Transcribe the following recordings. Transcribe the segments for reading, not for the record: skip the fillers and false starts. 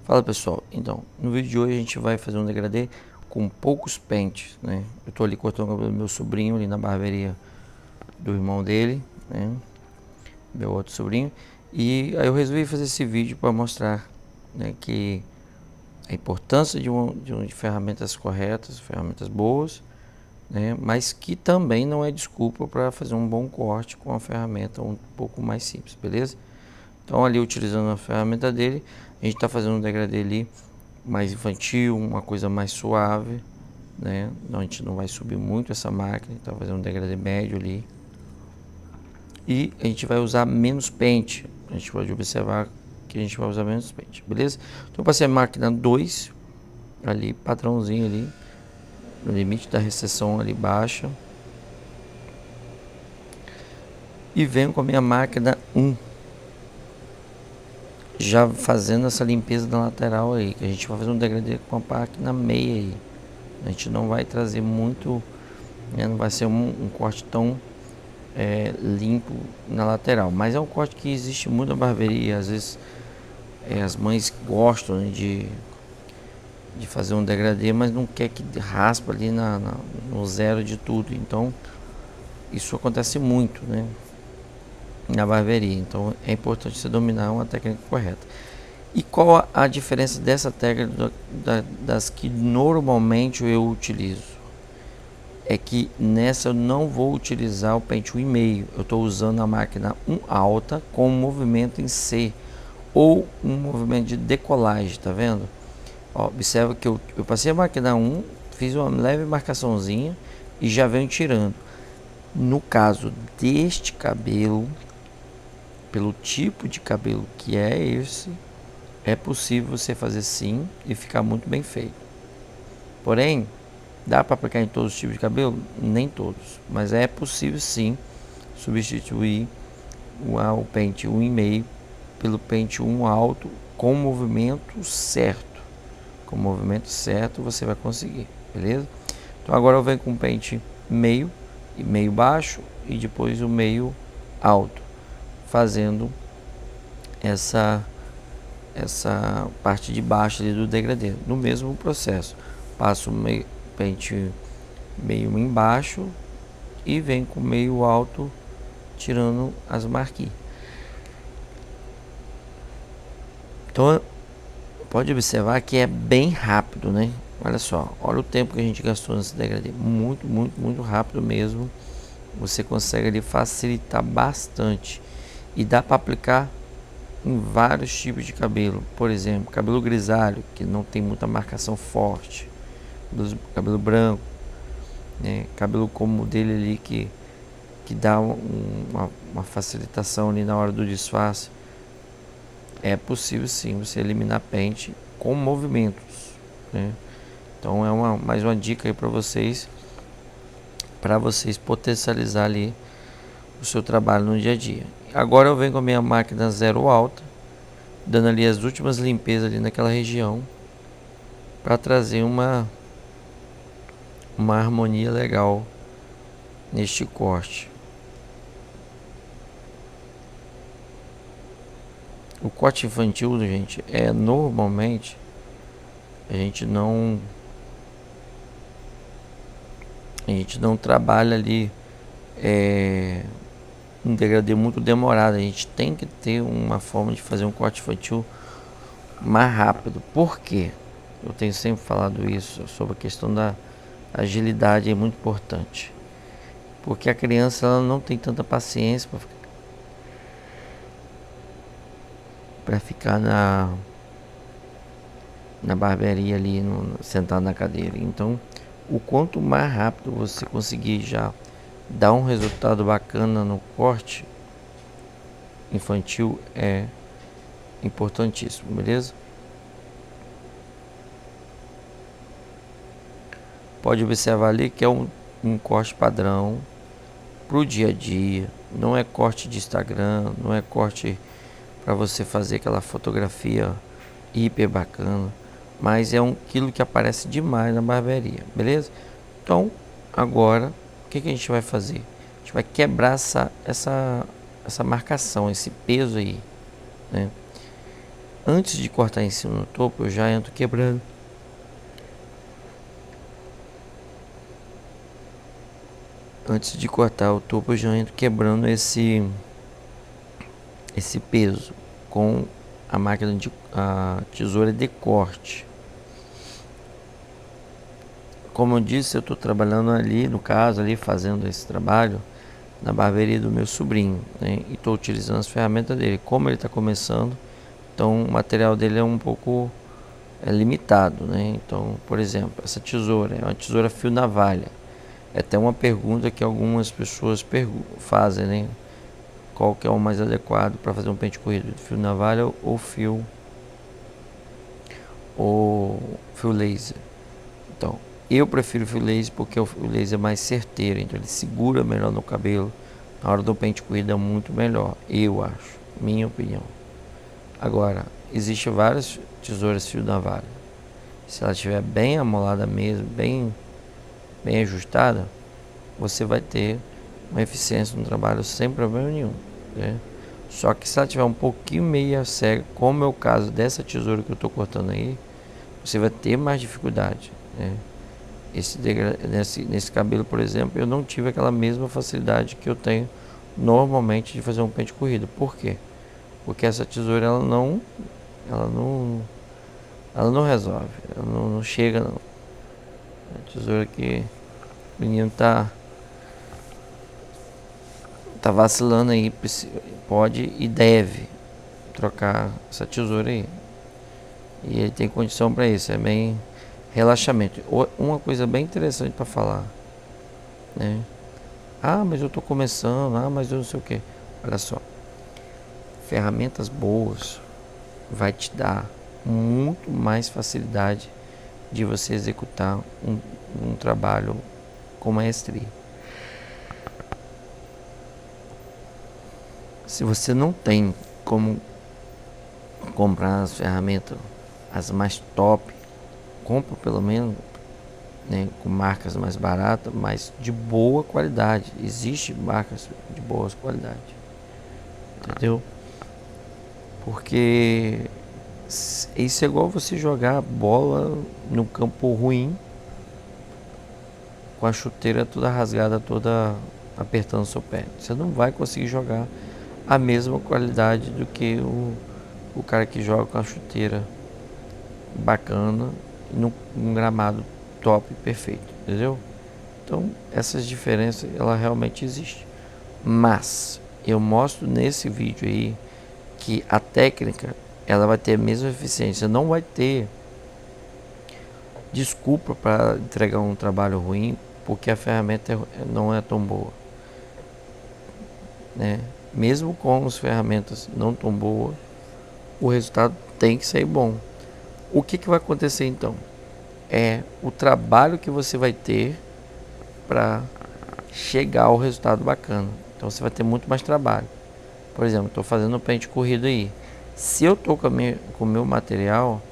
Fala pessoal, então no vídeo de hoje a gente vai fazer um degradê com poucos pentes, né? Eu tô ali cortando o cabelo do meu sobrinho ali na barbearia do irmão dele, né? Meu outro sobrinho. E aí eu resolvi fazer esse vídeo para mostrar, né, que a importância de ferramentas corretas, ferramentas boas, né? Mas que também não é desculpa para fazer um bom corte com uma ferramenta um pouco mais simples, beleza? Então ali utilizando a ferramenta dele, a gente está fazendo um degradê ali mais infantil, uma coisa mais suave, né? A gente não vai subir muito essa máquina, está fazendo um degradê médio ali. E a gente vai usar menos pente. A gente pode observar que a gente vai usar menos pente, beleza? Então eu passei a máquina 2 ali, padrãozinho ali, no limite da recessão ali baixa. E venho com a minha máquina 1, já fazendo essa limpeza da lateral aí, que a gente vai fazer um degradê com a máquina meia aí. A gente não vai trazer muito, né, não vai ser um corte tão limpo na lateral, mas é um corte que existe muito na barbearia. Às vezes as mães gostam, né, de fazer um degradê, mas não quer que raspa ali no zero de tudo. Então isso acontece muito, né, na barbearia. Então é importante você dominar uma técnica correta. E qual a diferença dessa técnica das que normalmente eu utilizo? É que nessa eu não vou utilizar o pente 1,5, eu estou usando a máquina 1 alta com um movimento em C ou um movimento de decolagem, tá vendo? Ó, observa que eu passei a máquina 1, fiz uma leve marcaçãozinha e já venho tirando. No caso deste cabelo, pelo tipo de cabelo que é esse, é possível você fazer sim e ficar muito bem feito. Porém, dá para aplicar em todos os tipos de cabelo? Nem todos, mas é possível sim substituir o pente 1,5 pelo pente 1 alto com o movimento certo. Com o movimento certo você vai conseguir, beleza? Então agora eu venho com o pente meio e meio baixo e depois o meio alto, fazendo essa parte de baixo ali do degradê, no mesmo processo. Passo meio pente meio embaixo e vem com meio alto tirando as marquinhas. Então pode observar que é bem rápido, né? Olha só, olha o tempo que a gente gastou nesse degradê, muito rápido mesmo. Você consegue ali facilitar bastante e dá para aplicar em vários tipos de cabelo. Por exemplo, cabelo grisalho, que não tem muita marcação forte, cabelo branco, né? Cabelo como o dele ali que dá uma facilitação ali na hora do disfarce. É possível sim você eliminar pente com movimentos, né? Então é mais uma dica aí para vocês potencializar ali o seu trabalho no dia a dia. Agora eu venho com a minha máquina zero alta, dando ali as últimas limpezas ali naquela região para trazer uma harmonia legal neste corte. O corte infantil, gente, normalmente a gente não trabalha ali um degradê muito demorado. A gente tem que ter uma forma de fazer um corte infantil mais rápido. Por quê? Eu tenho sempre falado isso sobre a questão da agilidade, é muito importante. Porque a criança ela não tem tanta paciência para ficar na barbearia ali, sentado na cadeira. Então, o quanto mais rápido você conseguir já dar um resultado bacana no corte infantil é importantíssimo, beleza? Pode observar ali que é um corte padrão para o dia a dia, não é corte de Instagram, não é corte para você fazer aquela fotografia hiper bacana, mas é aquilo que aparece demais na barbearia, beleza? Então agora o que a gente vai fazer? A gente vai quebrar essa marcação, esse peso aí, né? antes de cortar em cima no topo, eu já entro quebrando. Antes de cortar o topo, eu já entro quebrando esse peso com a máquina a tesoura de corte. Como eu disse, eu estou trabalhando ali, no caso, ali fazendo esse trabalho na barbearia do meu sobrinho, né? E estou utilizando as ferramentas dele. Como ele está começando, então o material dele é um pouco limitado, né? Então, por exemplo, essa tesoura é uma tesoura fio navalha. É até uma pergunta que algumas pessoas fazem, né? Qual que é o mais adequado para fazer um pente corrido, fio navalha ou fio laser? Então, eu prefiro o fio laser porque o fio laser é mais certeiro, então ele segura melhor no cabelo. Na hora do pente corrido é muito melhor, eu acho, minha opinião. Agora, existem várias tesouras fio navalha. Se ela estiver bem amolada mesmo, bem ajustada, você vai ter uma eficiência no trabalho sem problema nenhum, né? Só que se ela tiver um pouquinho meia cega, como é o caso dessa tesoura que eu estou cortando aí, você vai ter mais dificuldade, né? Nesse cabelo, por exemplo, eu não tive aquela mesma facilidade que eu tenho normalmente de fazer um pente corrido. Por quê? Porque essa tesoura ela não, ela não resolve, ela não chega não. É a tesoura que o menino tá vacilando aí, pode e deve trocar essa tesoura aí. E ele tem condição para isso, é bem relaxamento. Uma coisa bem interessante para falar, né? Ah, mas eu tô começando, mas eu não sei o que. Olha só, ferramentas boas vai te dar muito mais facilidade de você executar um trabalho com maestria. Se você não tem como comprar as ferramentas as mais top, compra pelo menos, né, com marcas mais baratas, mas de boa qualidade. Existem marcas de boa qualidade, entendeu? Porque isso é igual você jogar bola no campo ruim, com a chuteira toda rasgada, toda apertando seu pé. Você não vai conseguir jogar a mesma qualidade do que o cara que joga com a chuteira bacana num gramado top, perfeito, entendeu? Então essas diferenças ela realmente existe, mas eu mostro nesse vídeo aí que a técnica ela vai ter a mesma eficiência, não vai ter desculpa para entregar um trabalho ruim porque a ferramenta não é tão boa, né? Mesmo com as ferramentas não tão boas, o resultado tem que ser bom. O que vai acontecer então? É o trabalho que você vai ter para chegar ao resultado bacana. Então você vai ter muito mais trabalho. Por exemplo, estou fazendo um pente corrido aí. Se eu estou com o meu material,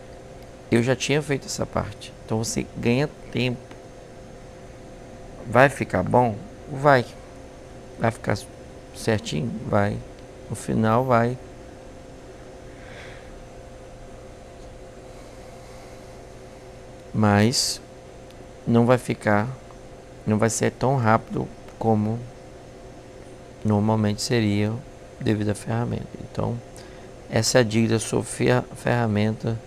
eu já tinha feito essa parte. Então você ganha tempo. Vai ficar bom? Vai. Vai ficar certinho? Vai. No final vai. Mas não vai ficar, não vai ser tão rápido como normalmente seria devido à ferramenta. Então, essa é a dica sobre ferramenta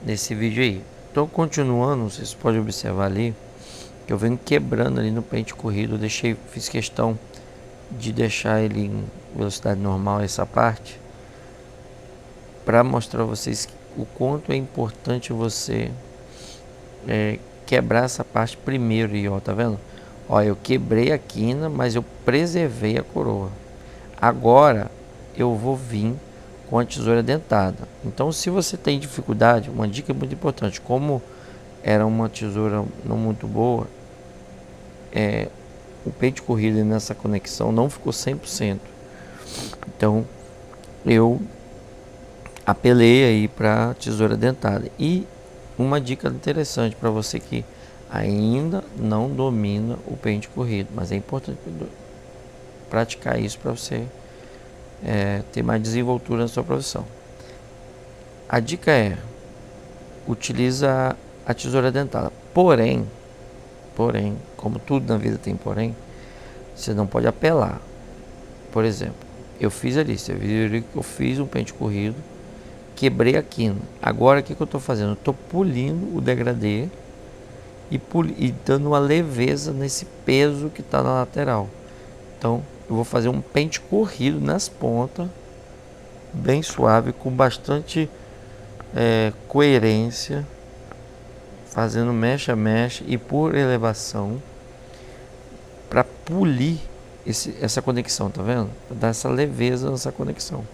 nesse vídeo aí. Então, continuando, vocês podem observar ali que eu venho quebrando ali no pente corrido. Fiz questão de deixar ele em velocidade normal essa parte para mostrar a vocês o quanto é importante você quebrar essa parte primeiro. E ó, tá vendo? Ó, eu quebrei a quina, mas eu preservei a coroa. Agora eu vou vir com a tesoura dentada. Então, se você tem dificuldade, uma dica muito importante, como era uma tesoura não muito boa, o pente corrido nessa conexão não ficou 100%. Então, eu apelei aí para tesoura dentada. E uma dica interessante para você que ainda não domina o pente corrido, mas é importante praticar isso para você ter mais desenvoltura na sua profissão. A dica é, utiliza a tesoura dentada. Porém, como tudo na vida tem porém, você não pode apelar. Por exemplo, eu fiz ali, você viu ali que eu fiz um pente corrido, quebrei a quina. Agora o que eu estou fazendo? Eu estou polindo o degradê e dando uma leveza nesse peso que está na lateral. Então eu vou fazer um pente corrido nas pontas, bem suave, com bastante coerência, fazendo mecha a mecha e por elevação, para polir essa conexão, tá vendo? Pra dar essa leveza nessa conexão.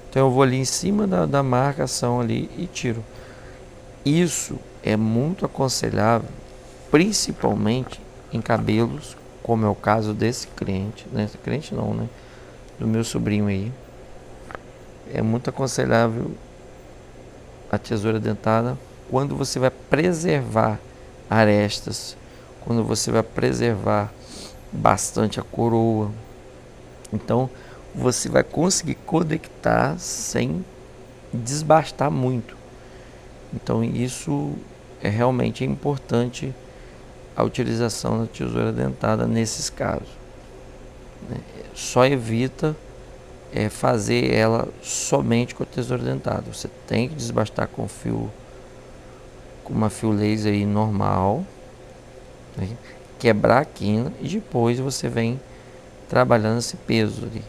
Então eu vou ali em cima da marcação ali e tiro. Isso é muito aconselhável, principalmente em cabelos, como é o caso desse cliente, né? Esse cliente não, né? Do meu sobrinho aí. É muito aconselhável a tesoura dentada quando você vai preservar arestas, quando você vai preservar bastante a coroa. Então você vai conseguir conectar sem desbastar muito. Então isso é realmente importante, a utilização da tesoura dentada nesses casos, né? Só evita fazer ela somente com a tesoura dentada. Você tem que desbastar com fio, com uma fio laser aí normal, né? Quebrar a quina e depois você vem trabalhando esse peso ali.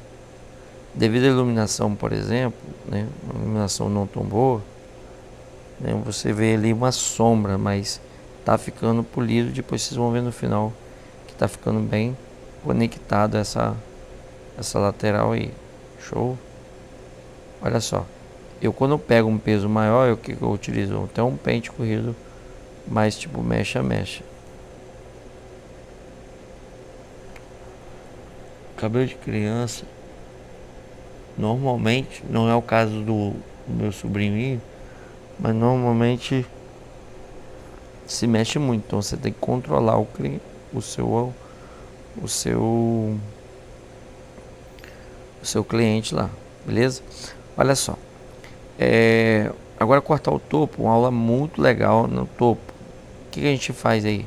Devido à iluminação, por exemplo, né, uma iluminação não tão boa, né, você vê ali uma sombra, mas tá ficando polido. Depois vocês vão ver no final que tá ficando bem conectado essa lateral aí. Show? Olha só, eu quando eu pego um peso maior, o que eu utilizo? Então um pente corrido mais tipo mecha a mecha. Cabelo de criança, normalmente, não é o caso do meu sobrinho, mas normalmente se mexe muito. Então você tem que controlar o seu o seu o seu cliente lá, beleza? Olha só, agora cortar o topo, uma aula muito legal no topo. O que a gente faz aí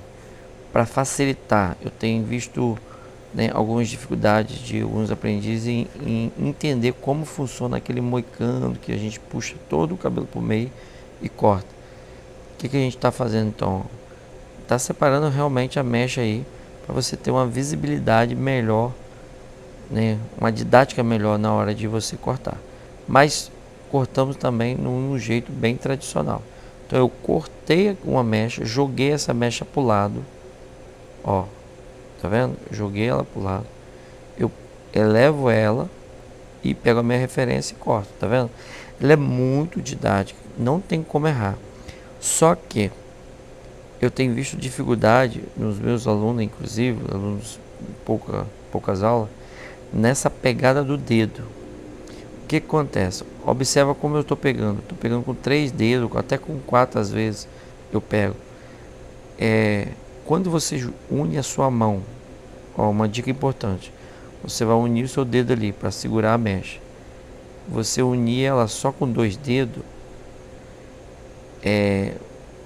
para facilitar? Eu tenho visto, né, algumas dificuldades de alguns aprendizes em entender como funciona aquele moicano que a gente puxa todo o cabelo por meio e corta. O que a gente está fazendo então? Está separando realmente a mecha aí para você ter uma visibilidade melhor, né, uma didática melhor na hora de você cortar. Mas cortamos também num jeito bem tradicional. Então eu cortei uma mecha, joguei essa mecha para o lado, ó, tá vendo? Joguei ela para o lado, eu elevo ela e pego a minha referência e corto, tá vendo? Ela é muito didática, não tem como errar. Só que eu tenho visto dificuldade nos meus alunos, inclusive, alunos poucas aulas, nessa pegada do dedo. O que acontece? Observa como eu estou pegando. Estou pegando com 3 dedos, até com 4 às vezes eu pego. Quando você une a sua mão, ó, uma dica importante, você vai unir o seu dedo ali para segurar a mecha. Você unir ela só com 2 dedos,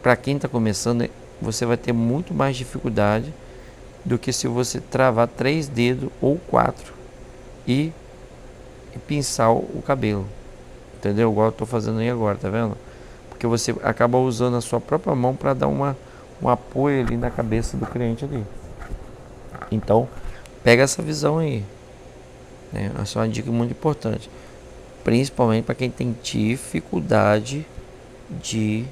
para quem está começando, você vai ter muito mais dificuldade do que se você travar 3 dedos ou 4 e pinçar o cabelo, entendeu? Igual eu estou fazendo aí agora, tá vendo? Porque você acaba usando a sua própria mão para dar um apoio ali na cabeça do cliente ali. Então, pega essa visão aí, né? Essa é uma dica muito importante, principalmente para quem tem dificuldade de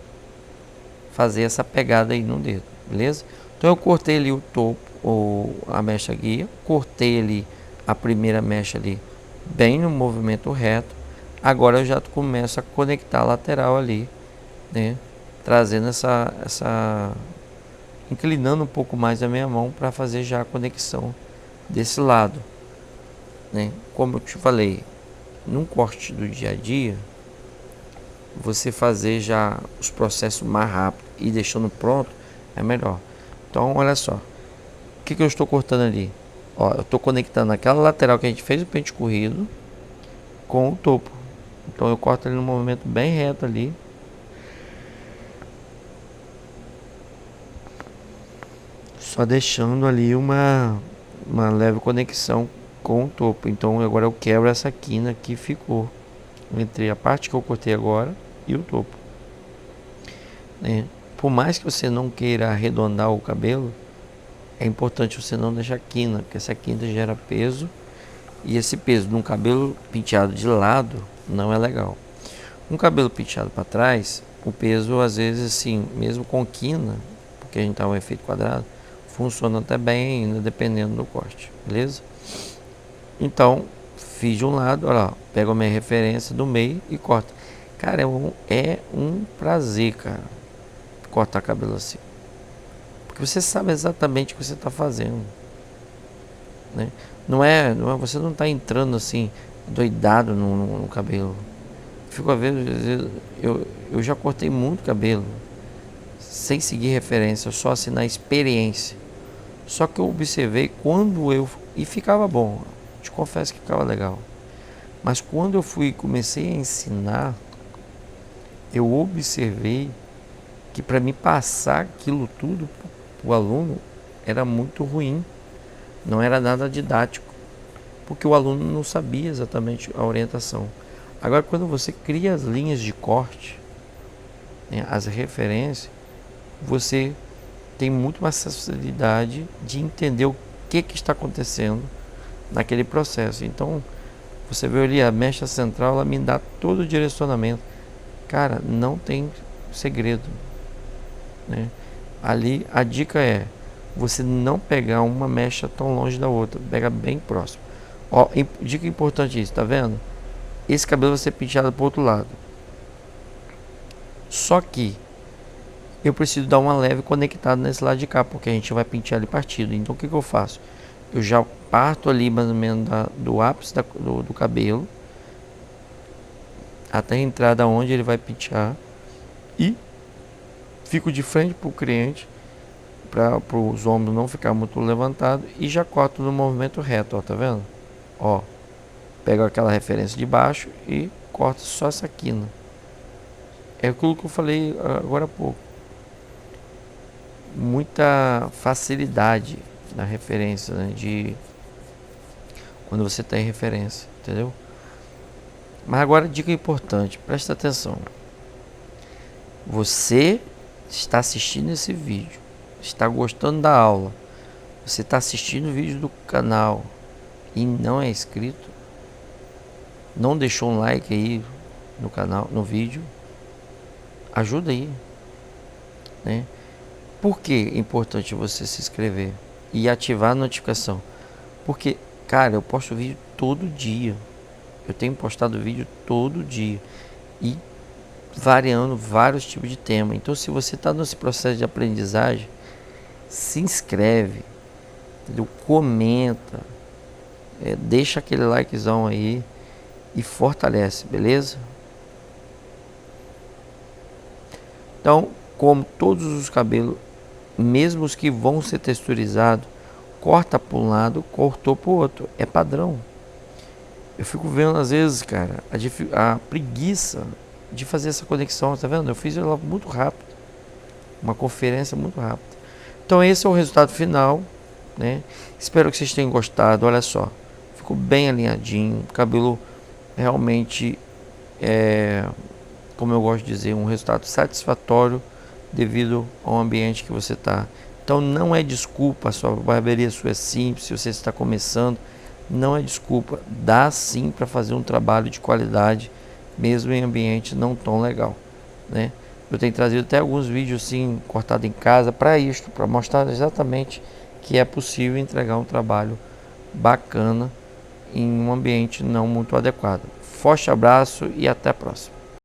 fazer essa pegada aí no dedo, beleza? Então eu cortei ali o topo, ou a mecha guia, cortei ali a primeira mecha ali bem no movimento reto. Agora eu já começo a conectar a lateral ali, né? Trazendo inclinando um pouco mais a minha mão para fazer já a conexão desse lado, né? Como eu te falei, num corte do dia a dia, você fazer já os processos mais rápido e deixando pronto é melhor. Então olha só, o que eu estou cortando ali? Ó, eu estou conectando aquela lateral que a gente fez o pente corrido com o topo. Então eu corto ele no movimento bem reto ali, só deixando ali uma leve conexão com o topo. Então agora eu quebro essa quina que ficou entre a parte que eu cortei agora e o topo, né? Por mais que você não queira arredondar o cabelo, é importante você não deixar quina, porque essa quina gera peso, e esse peso num cabelo penteado de lado não é legal. Um cabelo penteado para trás, o peso às vezes assim, mesmo com quina, porque a gente tá um efeito quadrado, funciona até bem ainda, dependendo do corte, beleza? Então, fiz de um lado, olha lá, pego a minha referência do meio e corto. Cara, é um prazer, cara, cortar cabelo assim. Porque você sabe exatamente o que você está fazendo, né? Não é, você não está entrando assim, doidado no cabelo. Fico a ver, eu já cortei muito cabelo, sem seguir referência, só assim na experiência. Só que eu observei quando e ficava bom, te confesso que ficava legal. Mas quando eu comecei a ensinar, eu observei que para mim passar aquilo tudo para o aluno era muito ruim, não era nada didático, porque o aluno não sabia exatamente a orientação. Agora, quando você cria as linhas de corte, né, as referências, você tem muito mais facilidade de entender o que está acontecendo naquele processo. Então, você vê ali a mecha central, ela me dá todo o direcionamento. Cara, não tem segredo, né? Ali a dica é você não pegar uma mecha tão longe da outra, pega bem próximo. Ó, dica importante isso, tá vendo? Esse cabelo vai ser penteado pro outro lado. Só que eu preciso dar uma leve conectada nesse lado de cá, porque a gente vai pentear ali partido. Então o que eu faço? Eu já parto ali mais ou menos do ápice do cabelo até a entrada onde ele vai pentear e fico de frente pro cliente para os ombros não ficar muito levantado e já corto no movimento reto, ó, tá vendo? Ó, pego aquela referência de baixo e corto só essa quina. É aquilo que eu falei agora há pouco. Muita facilidade na referência, né? De quando você tem referência, entendeu? Mas agora dica importante, presta atenção. Você está assistindo esse vídeo, está gostando da aula, você está assistindo o vídeo do canal e não é inscrito, não deixou um like aí no canal, no vídeo, ajuda aí, né? Por que é importante você se inscrever e ativar a notificação? Porque, cara, eu posto vídeo todo dia. Eu tenho postado vídeo todo dia e variando vários tipos de tema. Então, se você está nesse processo de aprendizagem, se inscreve, entendeu? Comenta, deixa aquele likezão aí e fortalece, beleza? Então, como todos os cabelos, mesmo os que vão ser texturizados, corta para um lado, cortou para o outro, é padrão. Eu fico vendo às vezes, cara, a preguiça de fazer essa conexão, tá vendo? Eu fiz ela muito rápido, uma conferência muito rápida. Então esse é o resultado final, né? Espero que vocês tenham gostado. Olha só, ficou bem alinhadinho, cabelo realmente como eu gosto de dizer, um resultado satisfatório devido ao ambiente que você está. Então não é desculpa, a sua barbearia sua é simples, se você está começando, não é desculpa, dá sim para fazer um trabalho de qualidade, mesmo em ambiente não tão legal, né? Eu tenho trazido até alguns vídeos assim, cortado em casa, para isto, para mostrar exatamente que é possível entregar um trabalho bacana em um ambiente não muito adequado. Forte abraço e até a próxima.